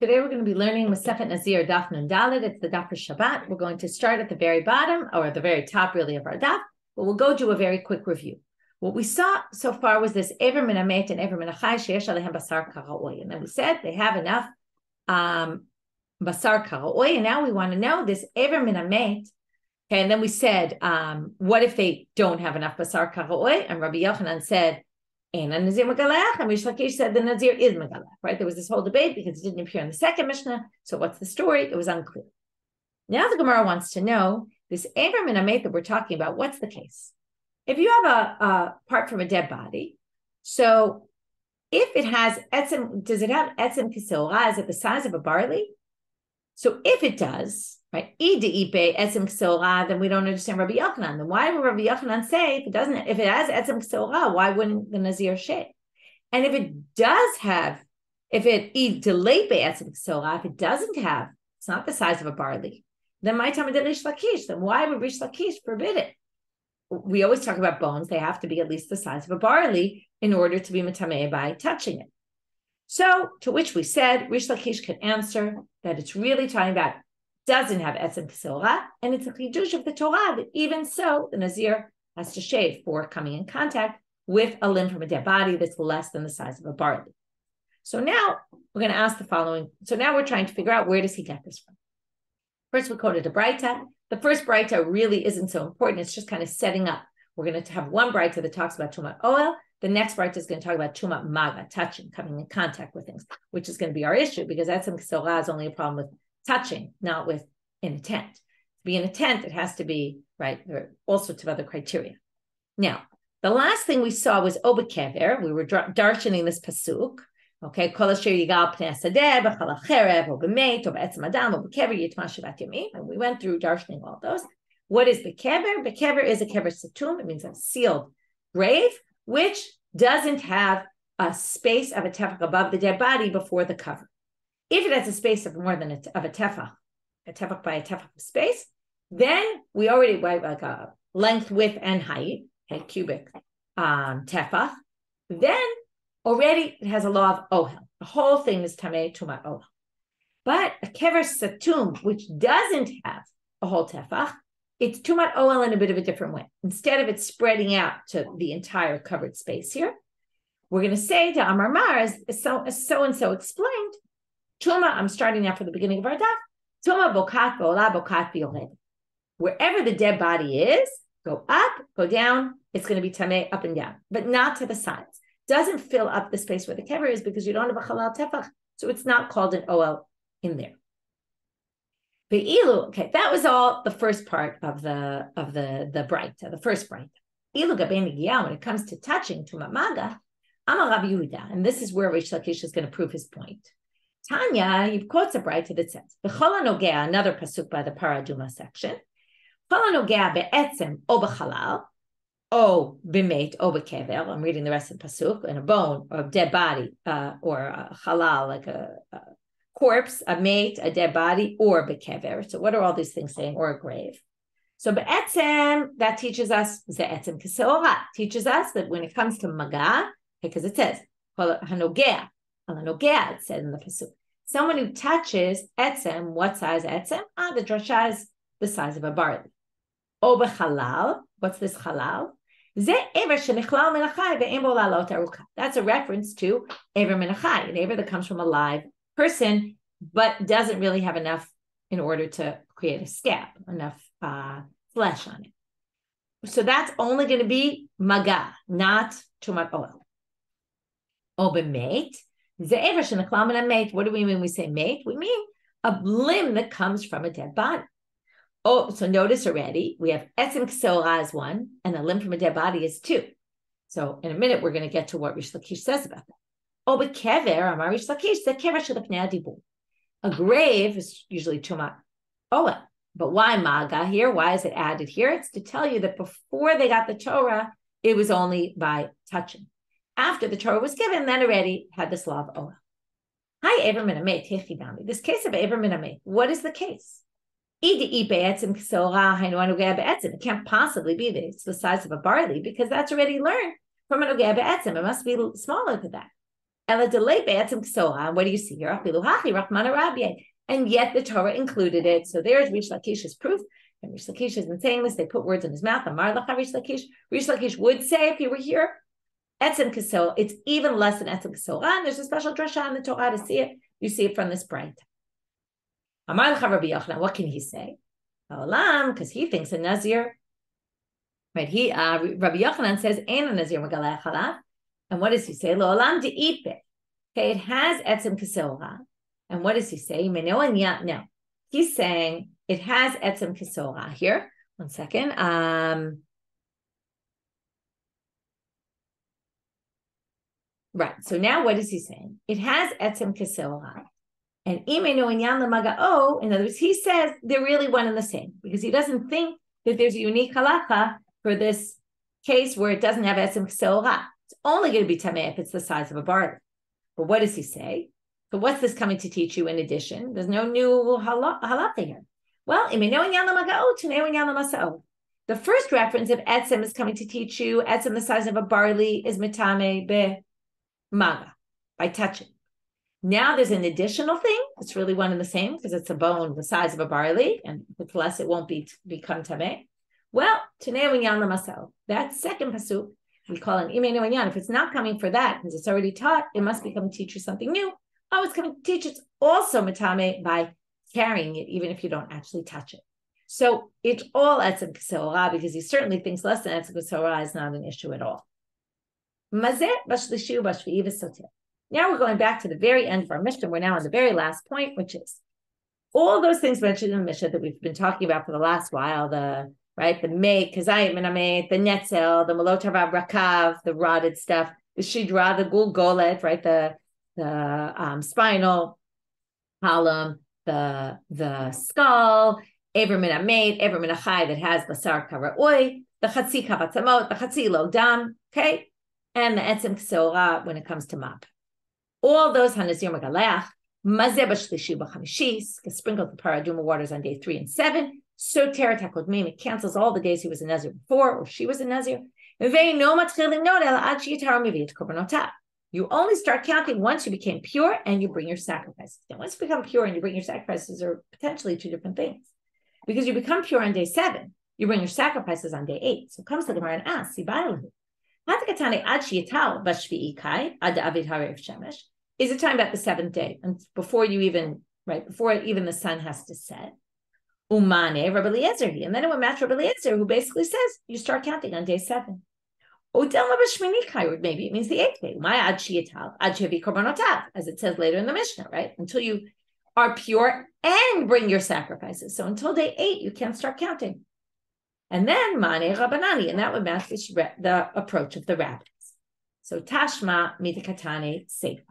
Today we're going to be learning Masechet Nazir Daf Nun Dalet. It's the daf for Shabbat. We're going to start at the very bottom, or at the very top, really, of our daf. But we'll go do a very quick review. What we saw so far was this Ever Min Hamet and Ever Min Hachai Sheyesh Alehem Basar Karaoy, and then we said they have enough Basar Karaoy, and now we want to know this Ever Min Hamet. Okay, and then we said, what if they don't have enough Basar Karaoy? And Rabbi Yochanan said, and Nazir Megalech, and Reish Lakish said the Nazir is Megalech, right? There was this whole debate because it didn't appear in the second Mishna. So what's the story? It was unclear. Now the Gemara wants to know this Ever Min Hamet that we're talking about. What's the case? If you have a part from a dead body, so if it has etzem, does it have etzem kiseora? Is it the size of a barley? So if it does, right, then we don't understand Rabbi Yochanan. Then why would Rabbi Yochanan say if it has etzem kiseora, why wouldn't the Nazir shave? And if it does have, if it doesn't have, it's not the size of a barley, then my time of Reish Lakish, then why would Reish Lakish forbid it? We always talk about bones; they have to be at least the size of a barley in order to be metameh by touching it. So, to which we said, Reish Lakish could answer that it's really talking about doesn't have etzem kiseora, and it's a chidush of the Torah that even so, the Nazir has to shave for coming in contact with a limb from a dead body that's less than the size of a barley. So now we're going to ask the following. So now we're trying to figure out where does he get this from. First, we quoted a Breita. The first Breita really isn't so important. It's just kind of setting up. We're going to have one Breita that talks about tumat oil. The next Breita is going to talk about tumat maga, touching, coming in contact with things, which is going to be our issue because etzem kiseora is only a problem with touching, not with in a tent. To be in a tent, it has to be, right, there are all sorts of other criteria. Now, the last thing we saw was obekever. We were darshaning this pasuk. Okay, and we went through darshaning all those. What is bekever? Bekever is a kever satum. It means a sealed grave, which doesn't have a space of a tefach above the dead body before the cover. If it has a space of more than a tefach by a tefach space, then we already like a length, width, and height, okay, cubic tefach. Then already it has a law of ohel. The whole thing is tamei tumat ohel. But a kever satum, which doesn't have a whole tefach, it's tumat ohel in a bit of a different way. Instead of it spreading out to the entire covered space here, we're going to say to Amar Mar, as so-and-so explained, Tuma, I'm starting now for the beginning of our daf. Tuma bokat bo'ola bokat b'yored. Wherever the dead body is, go up, go down. It's going to be tamei up and down, but not to the sides. Doesn't fill up the space where the kever is because you don't have a halal tefach, so it's not called an oel in there. Be'ilu, okay, that was all the first part of the Breita, the first Breita. Ilu gabei negiah, when it comes to touching tumat maga, Amar Rabbi Yehuda, and this is where Reish Lakish is going to prove his point. Tanya, he quotes a Breita that says, "V'chol hanogea," another pasuk by the Paraduma section. "Chol hanogea be'etzem o b'chalal, o b'meit o b'kever." I'm reading the rest of the pasuk. In a bone or a dead body, or a halal, like a corpse, a mate, a dead body, or b'kever. So what are all these things saying? Or a grave. So be'etzem, that teaches us ze'etzem kiseora, teaches us that when it comes to maga, because it says hanogea. It said in the pasuk, someone who touches etzem, what size etzem? The drasha is the size of a barley. O b'chalal, what's this halal? That's a reference to ever min hachai, an ever that comes from a live person, but doesn't really have enough in order to create a scab, enough flesh on it. So that's only going to be maga, not tumat oil. O b'meit. What do we mean when we say mate? We mean a limb that comes from a dead body. Oh, so notice already, we have etzem kiseora as one, and a limb from a dead body is two. So in a minute, we're going to get to what Reish Lakish says about that. Oh, but kever, Amar Reish Lakish, the kever shelifnei adibur. A grave is usually tumat oel. But why maga here? Why is it added here? It's to tell you that before they got the Torah, it was only by touching. After the Torah was given, then already had this law of oel. Hi, Ever Min Hamet, Techidami. This case of Ever Min Hamet, what is the case? It can't possibly be this. It's the size of a barley because that's already learned from an ogea be'etzem. It must be smaller than that. What do you see here? And yet the Torah included it. So there's Reish Lakish's proof. And Reish Lakish isn't saying this. They put words in his mouth. Amar Lacha Reish Lakish. Reish Lakish would say, if he were here, etzem kasor, it's even less than etzem kasor. And there's a special drasha in the Torah to see it. You see it from this bright. Amar Lacha Rabbi Yochanan. What can he say? Olam, because he thinks a Nazir. Right? Rabbi Yochanan says, "Ein a Nazir megaleh chalav." And what does he say? Lo olam de'ipe. Okay, it has etzem kasor. And what does he say? No. He's saying it has etzem kasora. Here, 1 second. Right. So now what is he saying? It has etzem kasora. And imenu inyan lemagao, in other words, he says they're really one and the same because he doesn't think that there's a unique halacha for this case where it doesn't have etzem kasora. It's only going to be tameh if it's the size of a barley. But what does he say? So what's this coming to teach you in addition? There's no new halacha here. Well, the first reference of etzem is coming to teach you etzem the size of a barley is mitame be maga, by touching. Now there's an additional thing. It's really one and the same because it's a bone the size of a barley, and if it's less, it won't become tameh. Well, that second pasuk, we call it imenu inyan. If it's not coming for that, because it's already taught, it must be coming to teach you something new. Oh, it's coming to teach it's also mitame by carrying it, even if you don't actually touch it. So it's all etzem kasora because he certainly thinks less than etzem kasora is not an issue at all. Now we're going back to the very end of our Mishna. We're now on the very last point, which is all those things mentioned in the Mishna that we've been talking about for the last while, the make, kazayim minameh, the netzel, the malotavav rakav, the rotted stuff, the shidra, the gulgolet, right, the spinal column, the skull, ever min amet, ever min achai that has basar karaoi, the chatzi kavatzamot, the chatzi lo dam, okay, and the etzem ksora when it comes to map. All those hanazir megalech, mazeh b'shlishi b'chamishis, sprinkled the paraduma waters on day 3 and 7. So terat hakodmim, it cancels all the days he was a Nazir before, or she was a Nazir. You only start counting once you became pure and you bring your sacrifices. Now, once you become pure and you bring your sacrifices are potentially two different things. Because you become pure on day 7, you bring your sacrifices on day 8. So it comes to the Gemara and asks, is it time about the 7th day? And before even the sun has to set. Umane, Rabbi Eliezer. And then it would match Rabbi Eliezer, who basically says you start counting on day 7. Maybe it means the 8th day. As it says later in the Mishna, right? Until you are pure and bring your sacrifices. So until day 8, you can't start counting. And then Mane Rabbanani, and that would match the approach of the rabbis. So Tashma Mitakatane Seifa.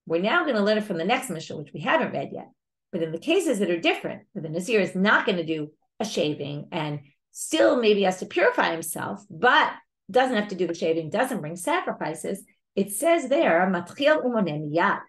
We're now going to learn it from the next Mishna, which we haven't read yet. But in the cases that are different, where the Nazir is not going to do a shaving and still maybe has to purify himself, but doesn't have to do the shaving, doesn't bring sacrifices, it says there, matchil umonem yad,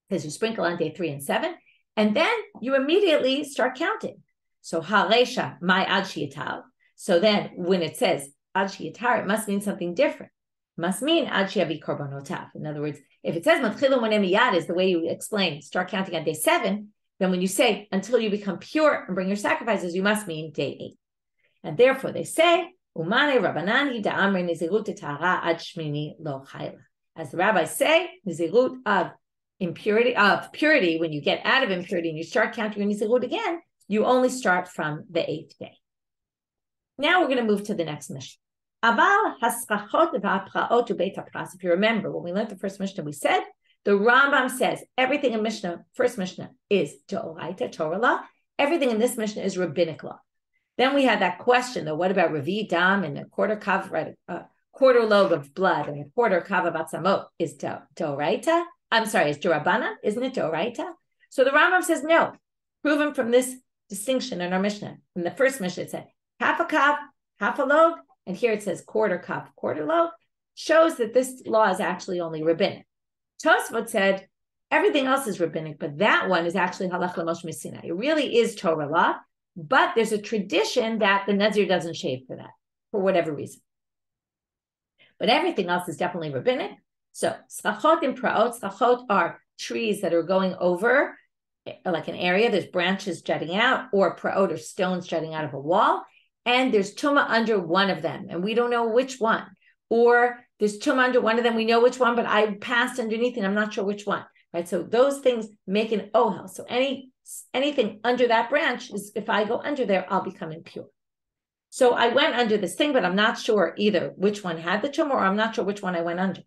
because you sprinkle on day 3 and 7, and then you immediately start counting. So haresha, my ad shiyatar. So then when it says ad shiyatar, it must mean something different. It must mean ad shiyavi korbanotaf. In other words, if it says matchil umonem yad is the way you explain, start counting on day 7, then when you say until you become pure and bring your sacrifices, you must mean day 8. And therefore they say, Umane Rabbanani da'amri nizirut ta'ara ad shmini lo chayla. As the rabbis say, nizirut of purity, when you get out of impurity and you start counting your nizirut again, you only start from the 8th day. Now we're going to move to the next Mishna. Aval hasechachot v'praot ubeit hapras. If you remember, when we learned the first Mishna, we said, the Rambam says everything in Mishna, first Mishna, is deoraita, Torah law. Everything in this Mishna is rabbinic law. Then we had that question, though, what about Revi Dam and a quarter kav, right, a quarter log of blood and a quarter kav of atzamot is deoraita? I'm sorry, is derabana? Isn't it deoraita? So the Rambam says no. Proven from this distinction in our Mishnah. In the first Mishnah, it said half a kav, half a log, and here it says quarter kav, quarter log, shows that this law is actually only rabbinic. Tosfot said everything else is rabbinic, but that one is actually halacha l'moshe misina. It really is Torah law. But there's a tradition that the Nazir doesn't shave for that, for whatever reason. But everything else is definitely rabbinic. So sechachot and praot. Sechachot are trees that are going over like an area. There's branches jutting out, or praot or stones jutting out of a wall. And there's tumah under one of them, and we don't know which one. Or there's tumah under one of them, we know which one, but I passed underneath and I'm not sure which one, right? So those things make an ohel. So anything under that branch is, if I go under there, I'll become impure. So I went under this thing, but I'm not sure either which one had the tumah, or I'm not sure which one I went under.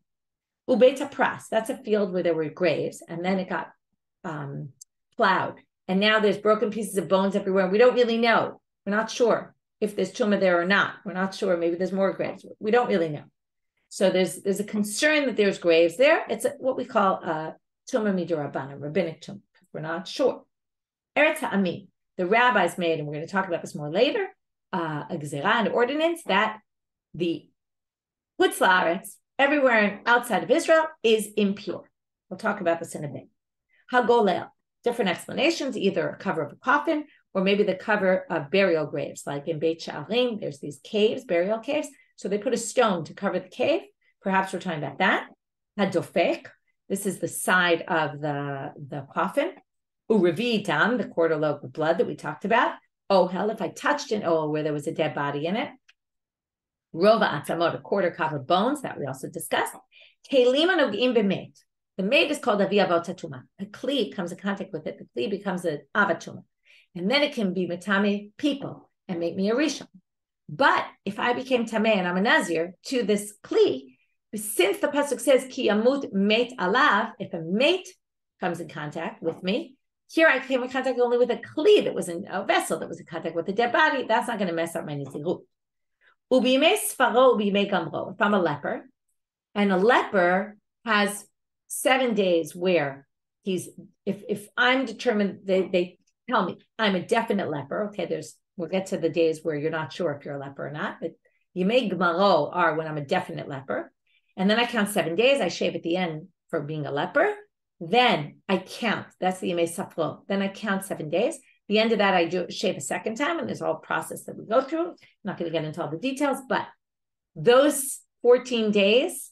Ubeta pras, that's a field where there were graves, and then it got plowed. And now there's broken pieces of bones everywhere. We don't really know. We're not sure if there's tumah there or not. We're not sure. Maybe there's more graves. We don't really know. So there's a concern that there's graves there. It's what we call tumah midurabana, rabbinic tumah. We're not sure. Eretz ha'amin, the rabbis made, and we're going to talk about this more later, a gzera, an ordinance that the chutz la'aretz, everywhere outside of Israel, is impure. We'll talk about this in a bit. Hagolel, different explanations, either a cover of a coffin, or maybe the cover of burial graves, like in Beit Sha'arim, there's these caves, burial caves. So they put a stone to cover the cave. Perhaps we're talking about that. Hadofek, this is the side of the coffin. Urevi dam, the quarter lobe of blood that we talked about. Ohel, if I touched an ohel where there was a dead body in it. Rova atzamot, a quarter cup of bones, that we also discussed. Kelim anogim b'met. The mate is called avia v'otatuma. A kli comes in contact with it. The kli becomes an avatuma. And then it can be metame people and make me a rishon. But if I became tameh and I'm a nazir to this kli, since the pasuk says ki yamut mate alav, if a mate comes in contact with me, here I came in contact only with a kli that was in a vessel that was in contact with a dead body. That's not going to mess up my nazirut. Ubime sfaro ubime gamro. If I'm a leper, and a leper has 7 days where he's, if I'm determined, they tell me I'm a definite leper. Okay, we'll get to the days where you're not sure if you're a leper or not, but Yemei Gemaro are when I'm a definite leper. And then I count 7 days. I shave at the end for being a leper. Then I count. That's the Yemei Safro. Then I count 7 days. The end of that, I do shave a second time, and there's a whole process that we go through. I'm not going to get into all the details, but those 14 days,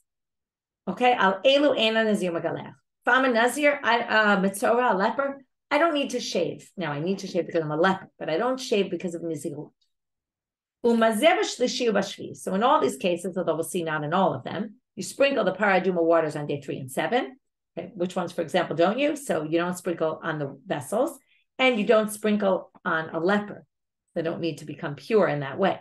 okay, al elu ena nazir magalech. If I'm a nazir, mitzora, a leper, I don't need to shave. Now, I need to shave because I'm a leper, but I don't shave because of nizirut. So in all these cases, although we'll see not in all of them, you sprinkle the paraduma waters on day 3 and 7. Okay, which ones, for example, don't you? So you don't sprinkle on the vessels, and you don't sprinkle on a leper. They don't need to become pure in that way.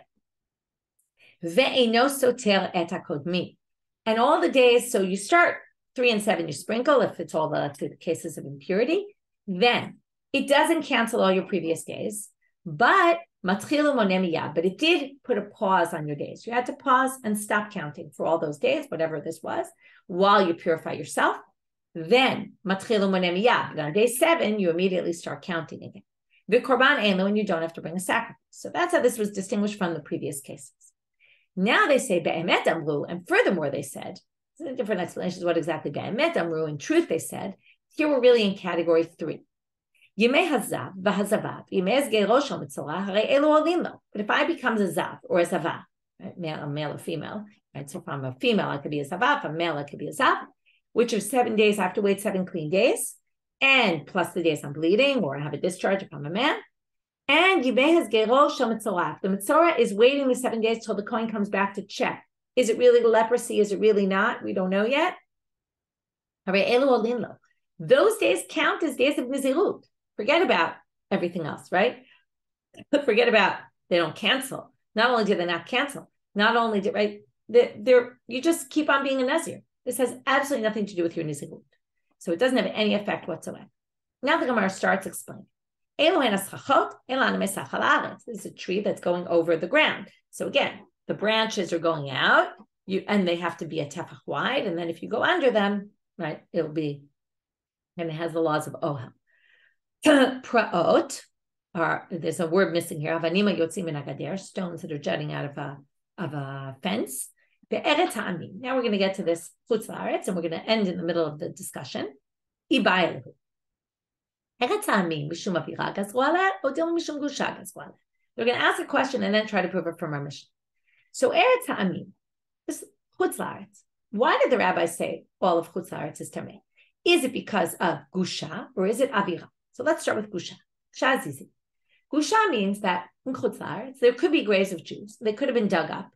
And all the days, so you start 3 and 7, you sprinkle, if it's all the cases of impurity, then it doesn't cancel all your previous days, but it did put a pause on your days. You had to pause and stop counting for all those days, whatever this was, while you purify yourself. Then, but on day 7, you immediately start counting again. And you don't have to bring a sacrifice. So that's how this was distinguished from the previous cases. Now they say be'emet amru, and furthermore they said, different explanations what exactly be'emet amru, in truth they said, here we're really in category 3. Yemei hazav v'hazavav, yemei esgei rosh ha'mitzorah, harei elu olim lo. But if I become a zav or a zavav, right, a male or female, right? So if I'm a female, I could be a zavav. If I'm male, I could be a zav, which are 7 days, I have to wait 7 clean days, and plus the days I'm bleeding, or I have a discharge if I'm a man. And yemei esgei rosh ha'mitzorah. The mitzorah is waiting the 7 days till the coin comes back to check. Is it really leprosy? Is it really not? We don't know yet. Harei elu olim lo. Those days count as days of nizirut. Forget about everything else, right? Forget about, they don't cancel. Not only do they not cancel, not only do, right, you just keep on being a nazir. This has absolutely nothing to do with your nizirut. So it doesn't have any effect whatsoever. Now the Gemara starts explaining. This is a tree that's going over the ground. So again, the branches are going out, and they have to be a tefach wide. And then if you go under them, right, it'll be, and it has the laws of ohel. Praot, there's a word missing here. Avanima yotzim min hagader, stones that are jutting out of a fence. Be'eretz ha'amin. Now we're going to get to this chutz la'aretz, and we're going to end in the middle of the discussion. Ibayelu. Eretz ha'amin mishum avira gazru aleh, or deem mishum gusha gazru aleh. We're going to ask a question and then try to prove it from our Mishna. So eretz ha'amin, this chutz la'aretz. why did the rabbis say all of Chutz La'aretz is tameh? Is it because of gusha or is it avira? So let's start with gusha. Gusha is easy. Gusha means that in Chutz La'aretz, there could be graves of Jews. They could have been dug up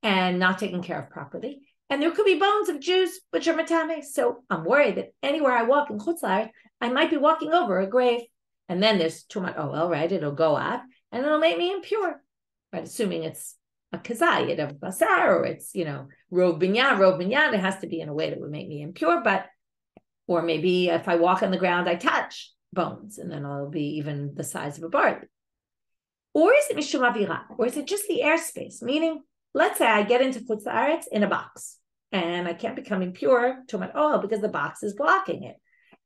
and not taken care of properly. And there could be bones of Jews, which are matame. So I'm worried that anywhere I walk in Chutz La'aretz, I might be walking over a grave. And then there's too much, right? It'll go up and it'll make me impure, right? Assuming it's a kazayit of basar, or it's, rov binyan, it has to be in a way that would make me impure, or maybe if I walk on the ground, I touch bones, and then it'll be even the size of a barley. Or is it mishum avira? Or is it just the airspace? Meaning, let's say I get into Chutz La'aretz in a box, and I can't become impure to my oil because the box is blocking it.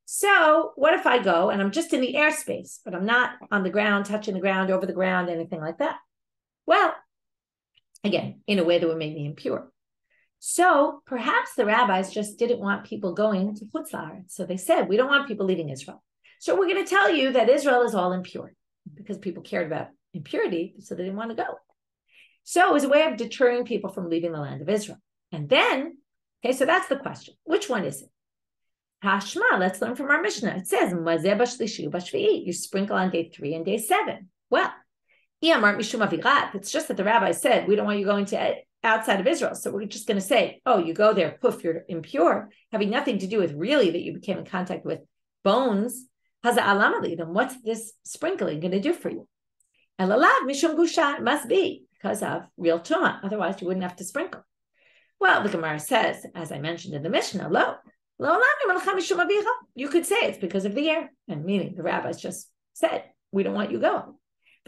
So what if I go and I'm just in the airspace, but I'm not on the ground, touching the ground, over the ground, anything like that? Well, again, in a way that would make me impure. So perhaps the rabbis just didn't want people going to Chutz La'aretz. So they said, we don't want people leaving Israel. So we're going to tell you that Israel is all impure, because people cared about impurity, so they didn't want to go. So it was a way of deterring people from leaving the land of Israel. And then, so that's the question. Which one is it? Hashma, let's learn from our Mishna. It says, you sprinkle on day 3 and day 7. Well, it's just that the rabbi said, we don't want you going to outside of Israel. So we're just going to say, you go there, poof, you're impure, having nothing to do with really that you became in contact with bones. Then what's this sprinkling going to do for you? Elalav mishum gusha, it must be because of real tumah. Otherwise, you wouldn't have to sprinkle. Well, the Gemara says, as I mentioned in the Mishna, you could say it's because of the air, and meaning the rabbis just said, we don't want you going.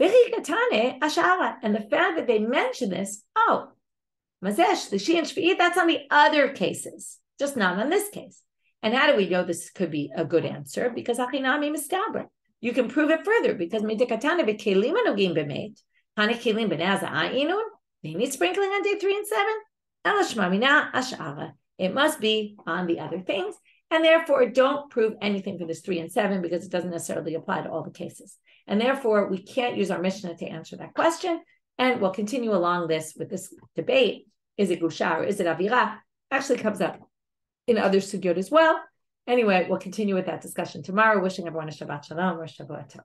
And the fact that they mention this, that's on the other cases, just not on this case. And how do we know this could be a good answer? Because you can prove it further, because they need sprinkling on day 3 and 7. It must be on the other things, and therefore don't prove anything for this 3 and 7, because it doesn't necessarily apply to all the cases. And therefore, we can't use our Mishnah to answer that question. And we'll continue along this with this debate. Is it gusha or is it avira? Actually comes up in other sugyot as well. Anyway, we'll continue with that discussion tomorrow. Wishing everyone a Shabbat Shalom or Shabbat Tov.